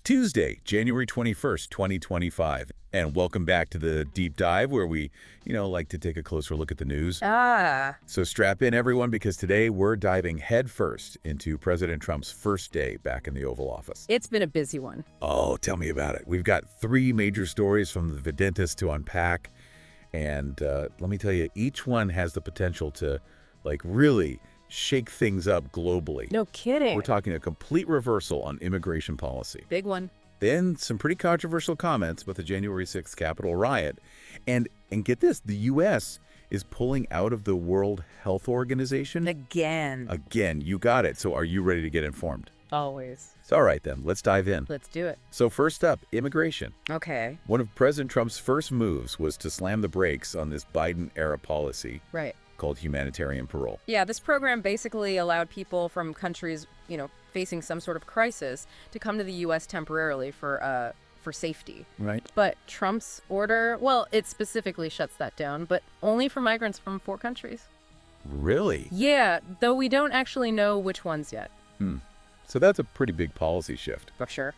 Tuesday, January 21st, 2025. And welcome back to the Deep Dive where we, like to take a closer look at the news. So strap in, everyone, because today we're diving headfirst into President Trump's first day back in the Oval Office. It's been a busy one. Oh, tell me about it. We've got three major stories from the Videntis to unpack. And let me tell you, each one has the potential to, really shake things up globally. No kidding. We're talking a complete reversal on immigration policy. Big one. Then some pretty controversial comments about the January 6th Capitol riot. And get this, the U.S. is pulling out of the World Health Organization. Again, you got it. So are you ready to get informed? always. So all right then, let's dive in. Let's do it. So first up, immigration. Okay. One of President Trump's first moves was to slam the brakes on this Biden-era policy Right. called humanitarian parole. Yeah, this program basically allowed people from countries, facing some sort of crisis to come to the U.S. temporarily for safety. Right. But Trump's order, well, it specifically shuts that down, but only for migrants from 4 countries. Really? Yeah, though we don't actually know which ones yet. So that's a pretty big policy shift. For sure.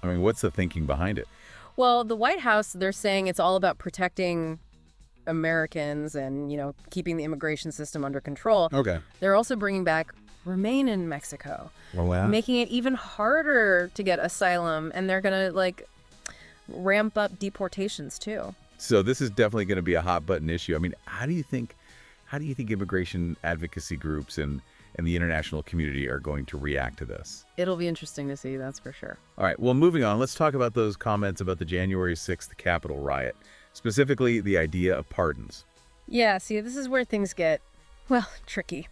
I mean, what's the thinking behind it? Well, the White House, they're saying it's all about protecting Americans and, keeping the immigration system under control. Okay. They're also bringing back Remain in Mexico, making it even harder to get asylum, and they're going to, ramp up deportations, too. So this is definitely going to be a hot button issue. I mean, how do you think immigration advocacy groups and the international community are going to react to this? It'll be interesting to see, that's for sure. All right, well, moving on, let's talk about those comments about the January 6th Capitol riot, specifically the idea of pardons. Yeah, see, this is where things get, tricky.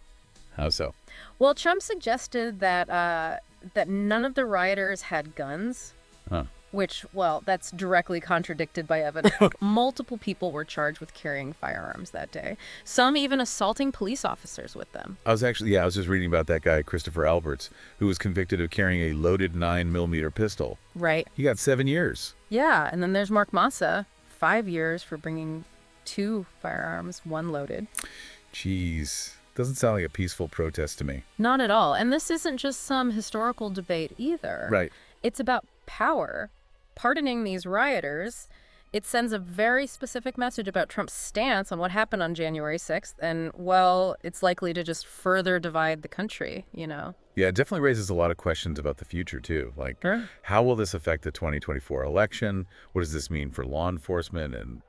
How so? Well, Trump suggested that none of the rioters had guns, which, that's directly contradicted by evidence. Multiple people were charged with carrying firearms that day, some even assaulting police officers with them. I was just reading about that guy, Christopher Alberts, who was convicted of carrying a loaded 9mm pistol. Right. He got 7 years. Yeah, and then there's Mark Massa, 5 years for bringing 2 firearms, 1 loaded. Jeez. Doesn't sound like a peaceful protest to me. Not at all. And this isn't just some historical debate either. Right. It's about power. Pardoning these rioters, it sends a very specific message about Trump's stance on what happened on January 6th. And, it's likely to just further divide the country, Yeah, it definitely raises a lot of questions about the future, too. How will this affect the 2024 election? What does this mean for law enforcement and,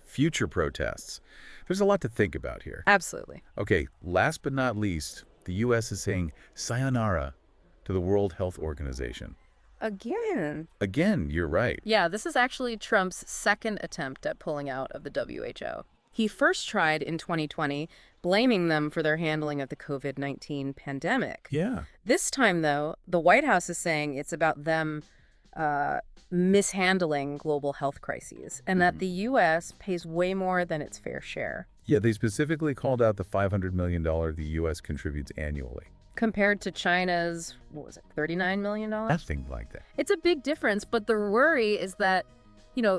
future protests? There's a lot to think about here. Absolutely. Okay, last but not least, the U.S. is saying sayonara to the World Health Organization. Again, you're right. Yeah, this is actually Trump's second attempt at pulling out of the WHO. He first tried in 2020, blaming them for their handling of the COVID-19 pandemic. Yeah. This time, though, the White House is saying it's about them mishandling global health crises and that the U.S. pays way more than its fair share. Yeah, they specifically called out the $500 million the U.S. contributes annually. Compared to China's, $39 million? Nothing like that. It's a big difference, but the worry is that,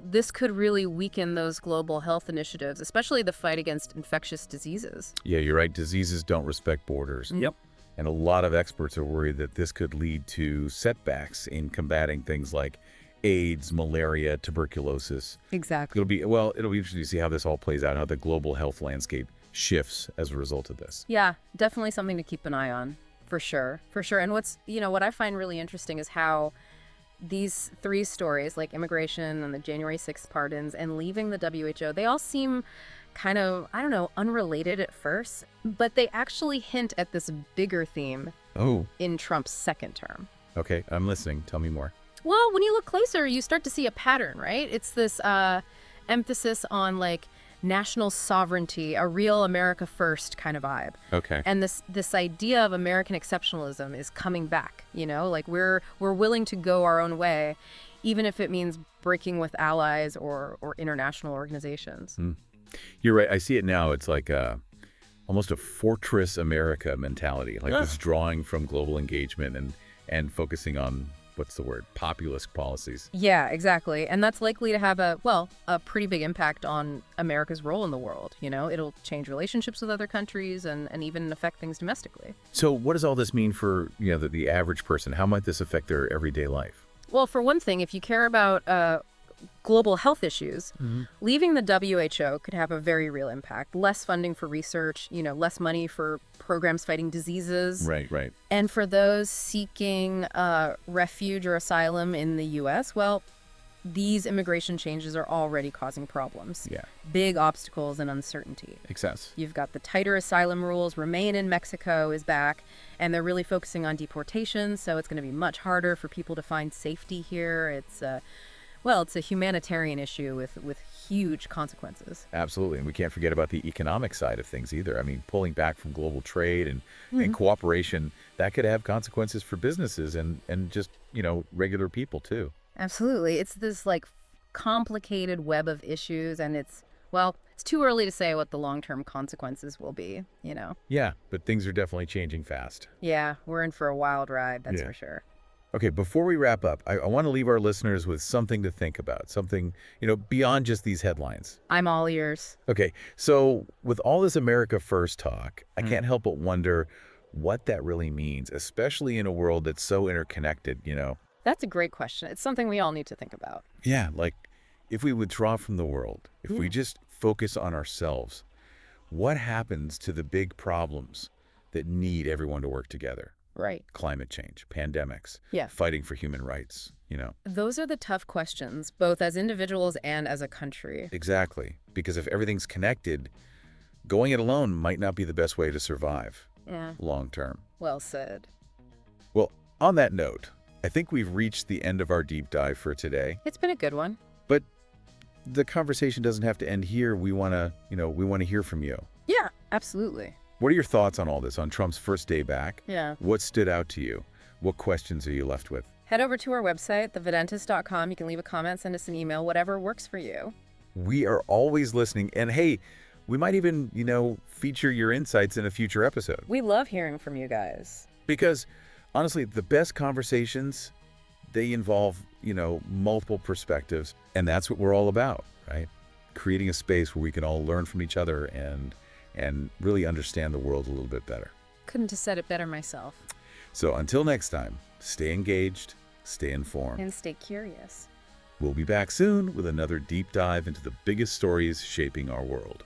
this could really weaken those global health initiatives, especially the fight against infectious diseases. Yeah, you're right. Diseases don't respect borders. Yep. And a lot of experts are worried that this could lead to setbacks in combating things like AIDS, malaria, tuberculosis. Exactly. It'll be interesting to see how this all plays out, how the global health landscape shifts as a result of this. Yeah, definitely something to keep an eye on, for sure. And what I find really interesting is how these 3 stories, like immigration and the January 6th pardons and leaving the WHO, they all seem kind of, unrelated at first, but they actually hint at this bigger theme in Trump's second term. Okay, I'm listening. Tell me more. Well, when you look closer, you start to see a pattern, right? It's this emphasis on, national sovereignty, a real America first kind of vibe. Okay. And this idea of American exceptionalism is coming back, we're willing to go our own way, even if it means breaking with allies or international organizations. You're right. I see it now. It's like almost a fortress America mentality, withdrawing from global engagement and focusing on, populist policies. Yeah, exactly. And that's likely to have a pretty big impact on America's role in the world. It'll change relationships with other countries and even affect things domestically. So what does all this mean for, the average person? How might this affect their everyday life? Well, for one thing, if you care about global health issues, leaving the WHO could have a very real impact. Less funding for research, less money for programs fighting diseases. Right, right. And for those seeking refuge or asylum in the U.S., well, these immigration changes are already causing problems. Yeah. Big obstacles and uncertainty. Excess. You've got the tighter asylum rules. Remain in Mexico is back, and they're really focusing on deportation, so it's going to be much harder for people to find safety here. It's a humanitarian issue with huge consequences. Absolutely. And we can't forget about the economic side of things either. I mean, pulling back from global trade and cooperation, that could have consequences for businesses and just, regular people too. Absolutely. It's this complicated web of issues, and it's too early to say what the long-term consequences will be, Yeah, but things are definitely changing fast. Yeah, we're in for a wild ride, that's for sure. Okay, before we wrap up, I want to leave our listeners with something to think about, something, beyond just these headlines. I'm all ears. Okay, so with all this America First talk, I can't help but wonder what that really means, especially in a world that's so interconnected, That's a great question. It's something we all need to think about. Yeah, like if we withdraw from the world, if we just focus on ourselves, what happens to the big problems that need everyone to work together? Right. Climate change, pandemics, Yeah. fighting for human rights, Those are the tough questions, both as individuals and as a country. Exactly. Because if everything's connected, going it alone might not be the best way to survive long term. Well said. Well, on that note, I think we've reached the end of our deep dive for today. It's been a good one. But the conversation doesn't have to end here. We want to hear from you. Yeah, absolutely. What are your thoughts on all this, on Trump's first day back? Yeah. What stood out to you? What questions are you left with? Head over to our website, thevidentis.com. You can leave a comment, send us an email, whatever works for you. We are always listening. And hey, we might even, feature your insights in a future episode. We love hearing from you guys. Because honestly, the best conversations, they involve, multiple perspectives. And that's what we're all about, right? Creating a space where we can all learn from each other and really understand the world a little bit better. Couldn't have said it better myself. So until next time, stay engaged, stay informed. And stay curious. We'll be back soon with another deep dive into the biggest stories shaping our world.